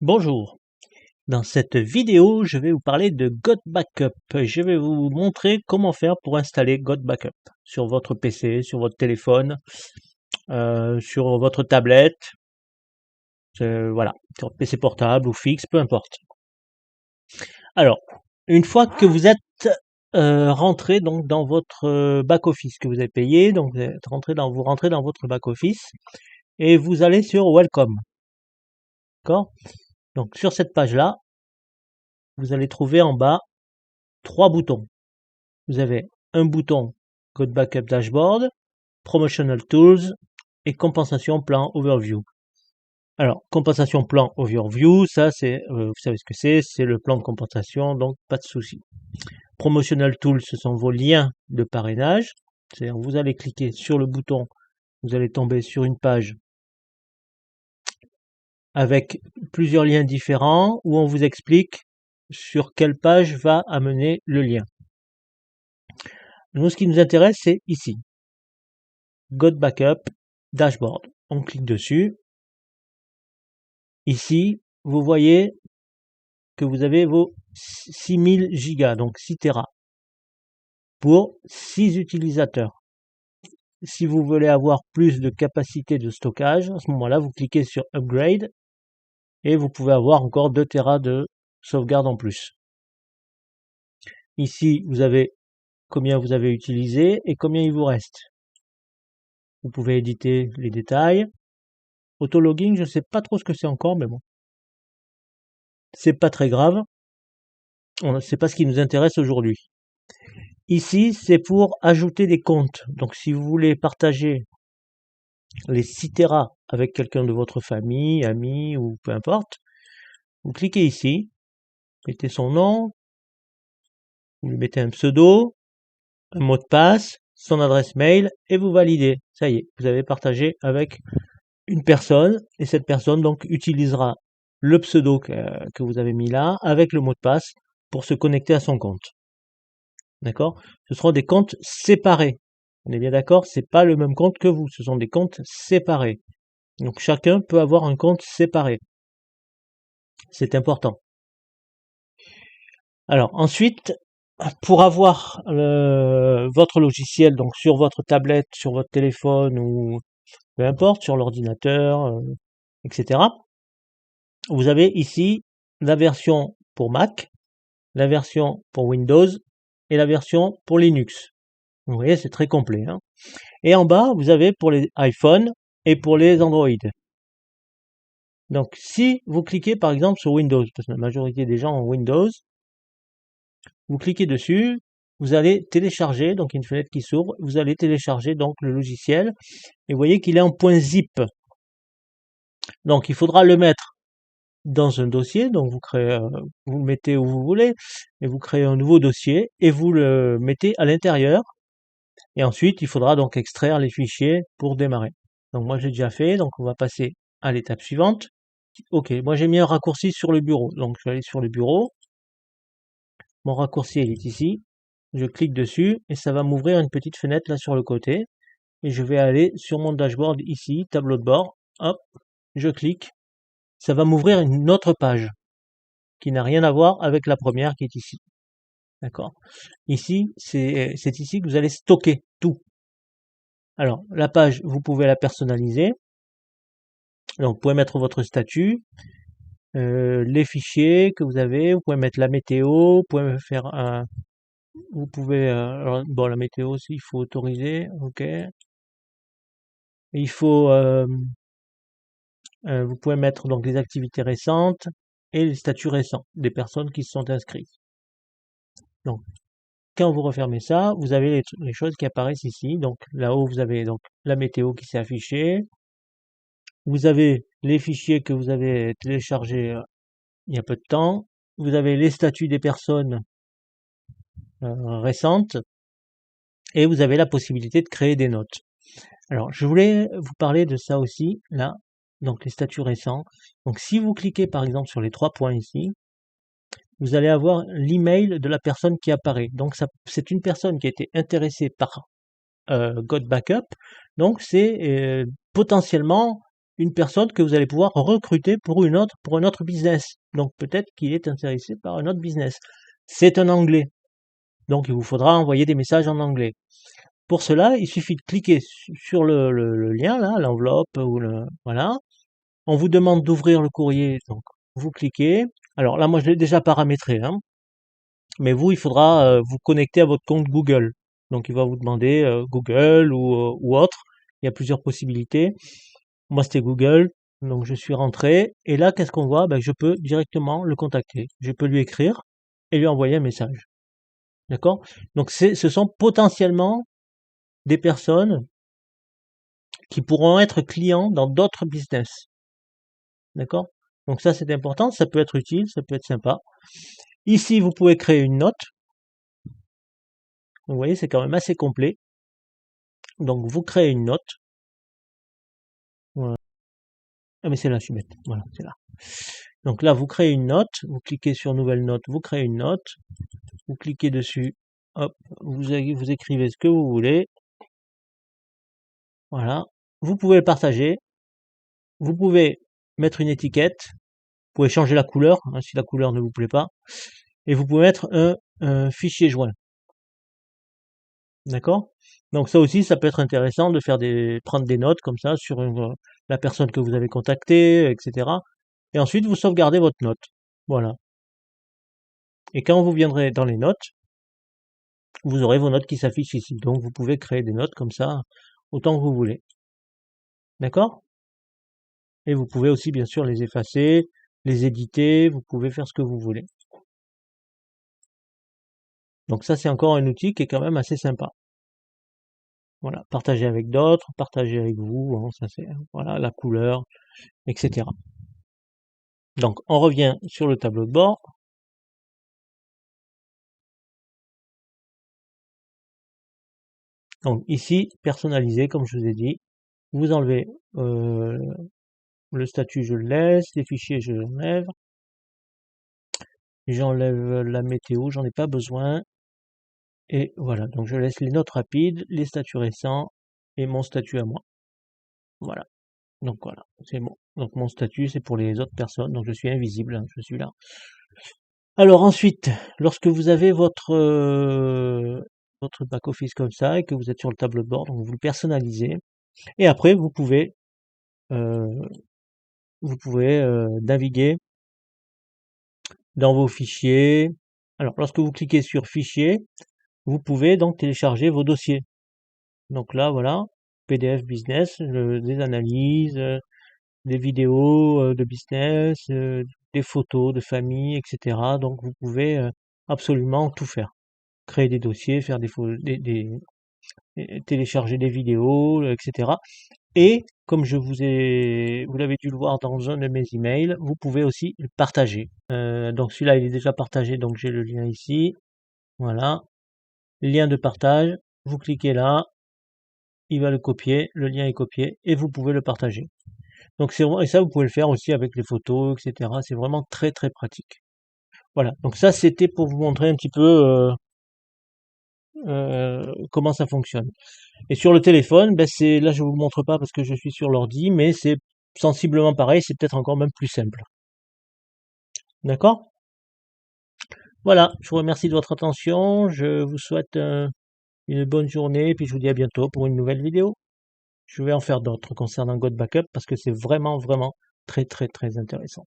Bonjour, dans cette vidéo, je vais vous parler de GodBackup. Je vais vous montrer comment faire pour installer GodBackup sur votre PC, sur votre téléphone, sur votre tablette, voilà, sur PC portable ou fixe, peu importe. Alors, une fois que vous êtes rentré donc dans votre back-office que vous avez payé, donc vous rentrez dans votre back-office et vous allez sur Welcome. D'accord? Donc sur cette page-là, vous allez trouver en bas 3 boutons. Vous avez un bouton GodBackup Dashboard, Promotional Tools et Compensation Plan Overview. Alors, Compensation Plan Overview, ça c'est, vous savez ce que c'est le plan de compensation, donc pas de souci. Promotional Tools, ce sont vos liens de parrainage. C'est-à-dire, vous allez cliquer sur le bouton, vous allez tomber sur une page avec plusieurs liens différents où on vous explique sur quelle page va amener le lien. Nous, ce qui nous intéresse, c'est ici. GodBackup Dashboard. On clique dessus. Ici, vous voyez que vous avez vos 6000 gigas, donc 6 Tera, pour 6 utilisateurs. Si vous voulez avoir plus de capacité de stockage, à ce moment-là, vous cliquez sur Upgrade et vous pouvez avoir encore 2 Tera de sauvegarde en plus. Ici, vous avez combien vous avez utilisé et combien il vous reste. Vous pouvez éditer les détails. Autologging, je ne sais pas trop ce que c'est encore, mais bon. C'est pas très grave. C'est pas ce qui nous intéresse aujourd'hui. Ici, c'est pour ajouter des comptes. Donc, si vous voulez partager les 6 Tera avec quelqu'un de votre famille, ami ou peu importe, vous cliquez ici, mettez son nom, vous lui mettez un pseudo, un mot de passe, son adresse mail et vous validez. Ça y est, vous avez partagé avec une personne et cette personne donc utilisera le pseudo que vous avez mis là avec le mot de passe pour se connecter à son compte. D'accord? Ce seront des comptes séparés. On est bien d'accord? C'est pas le même compte que vous. Ce sont des comptes séparés. Donc chacun peut avoir un compte séparé. C'est important. Alors ensuite, pour avoir votre logiciel donc sur votre tablette, sur votre téléphone ou peu importe, sur l'ordinateur, etc. Vous avez ici la version pour Mac, la version pour Windows et la version pour Linux. Vous voyez, c'est très complet. Hein. Et en bas, vous avez pour les iPhones et pour les Android. Donc, si vous cliquez par exemple sur Windows, parce que la majorité des gens ont Windows, vous cliquez dessus, vous allez télécharger, donc il y a une fenêtre qui s'ouvre, vous allez télécharger donc le logiciel, et vous voyez qu'il est en .zip. Donc, il faudra le mettre dans un dossier, donc vous créez, vous le mettez où vous voulez, et vous créez un nouveau dossier, et vous le mettez à l'intérieur, et ensuite, il faudra donc extraire les fichiers pour démarrer. Donc moi j'ai déjà fait, donc on va passer à l'étape suivante. Ok, moi j'ai mis un raccourci sur le bureau, donc je vais aller sur le bureau. Mon raccourci il est ici. Je clique dessus et ça va m'ouvrir une petite fenêtre là sur le côté. Et je vais aller sur mon dashboard ici, tableau de bord. Hop, je clique. Ça va m'ouvrir une autre page qui n'a rien à voir avec la première qui est ici. D'accord? Ici, c'est ici que vous allez stocker tout. Alors, la page, vous pouvez la personnaliser. Donc, vous pouvez mettre votre statut, les fichiers que vous avez, vous pouvez mettre la météo, vous pouvez faire un, vous pouvez, alors, bon, la météo aussi, il faut autoriser, ok. Il faut, vous pouvez mettre donc les activités récentes et les statuts récents des personnes qui se sont inscrites. Donc, quand vous refermez ça, vous avez les choses qui apparaissent ici. Donc, là-haut, vous avez donc la météo qui s'est affichée. Vous avez les fichiers que vous avez téléchargés il y a peu de temps. Vous avez les statuts des personnes récentes et vous avez la possibilité de créer des notes. Alors, je voulais vous parler de ça aussi, là, donc les statuts récents. Donc, si vous cliquez par exemple sur les 3 points ici, vous allez avoir l'email de la personne qui apparaît. Donc, c'est une personne qui a été intéressée par GodBackup. Donc, c'est potentiellement une personne que vous allez pouvoir recruter pour un autre business. Donc peut-être qu'il est intéressé par un autre business. C'est un anglais. Donc il vous faudra envoyer des messages en anglais. Pour cela, il suffit de cliquer sur le lien là, l'enveloppe ou voilà. On vous demande d'ouvrir le courrier, donc vous cliquez. Alors là, moi je l'ai déjà paramétré, hein. Mais vous, il faudra vous connecter à votre compte Google. Donc il va vous demander Google ou autre. Il y a plusieurs possibilités. Moi c'était Google, donc je suis rentré. Et là, qu'est-ce qu'on voit? Ben, je peux directement le contacter. Je peux lui écrire et lui envoyer un message. D'accord? Donc ce sont potentiellement des personnes qui pourront être clients dans d'autres business. D'accord? Donc ça c'est important, ça peut être utile, ça peut être sympa. Ici, vous pouvez créer une note. Vous voyez, c'est quand même assez complet. Donc vous créez une note. Voilà. Ah mais c'est là, je suis bête. Voilà, c'est là. Donc là, vous créez une note, vous cliquez sur nouvelle note, vous créez une note, vous cliquez dessus, hop, vous écrivez ce que vous voulez. Voilà. Vous pouvez le partager. Vous pouvez mettre une étiquette. Vous pouvez changer la couleur, hein, si la couleur ne vous plaît pas. Et vous pouvez mettre un fichier joint. D'accord? Donc ça aussi, ça peut être intéressant de prendre des notes comme ça sur la personne que vous avez contactée, etc. Et ensuite, vous sauvegardez votre note. Voilà. Et quand vous viendrez dans les notes, vous aurez vos notes qui s'affichent ici. Donc vous pouvez créer des notes comme ça autant que vous voulez. D'accord? Et vous pouvez aussi bien sûr les effacer, les éditer, vous pouvez faire ce que vous voulez. Donc ça, c'est encore un outil qui est quand même assez sympa. Voilà, partager avec d'autres, partager avec vous, hein, ça c'est voilà la couleur, etc. Donc on revient sur le tableau de bord. Donc ici, personnaliser, comme je vous ai dit, vous enlevez le statut, je le laisse, les fichiers, je l'enlève. J'enlève la météo, j'en ai pas besoin. Et voilà, donc je laisse les notes rapides, les statuts récents et mon statut à moi. Voilà. Donc voilà, c'est bon. Donc mon statut, c'est pour les autres personnes, donc je suis invisible, hein, je suis là. Alors ensuite, lorsque vous avez votre back-office comme ça et que vous êtes sur le tableau de bord, donc vous le personnalisez. Et après, euh, vous pouvez naviguer dans vos fichiers. Alors, lorsque vous cliquez sur Fichier, vous pouvez donc télécharger vos dossiers. Donc là, voilà, PDF business, des analyses, des vidéos de business, des photos de famille, etc. Donc vous pouvez absolument tout faire. Créer des dossiers, faire télécharger des vidéos, etc. Et comme vous l'avez dû le voir dans un de mes emails, vous pouvez aussi le partager. Donc celui-là, il est déjà partagé, donc j'ai le lien ici. Voilà, lien de partage. Vous cliquez là, il va le copier, le lien est copié et vous pouvez le partager. Donc et ça, vous pouvez le faire aussi avec les photos, etc. C'est vraiment très très pratique. Voilà. Donc ça, c'était pour vous montrer un petit peu comment ça fonctionne. Et sur le téléphone, ben là je vous montre pas parce que je suis sur l'ordi, mais c'est sensiblement pareil, c'est peut-être encore même plus simple. D'accord? Voilà, je vous remercie de votre attention, je vous souhaite une bonne journée, et puis je vous dis à bientôt pour une nouvelle vidéo. Je vais en faire d'autres concernant God Backup parce que c'est vraiment, vraiment très, très, très intéressant.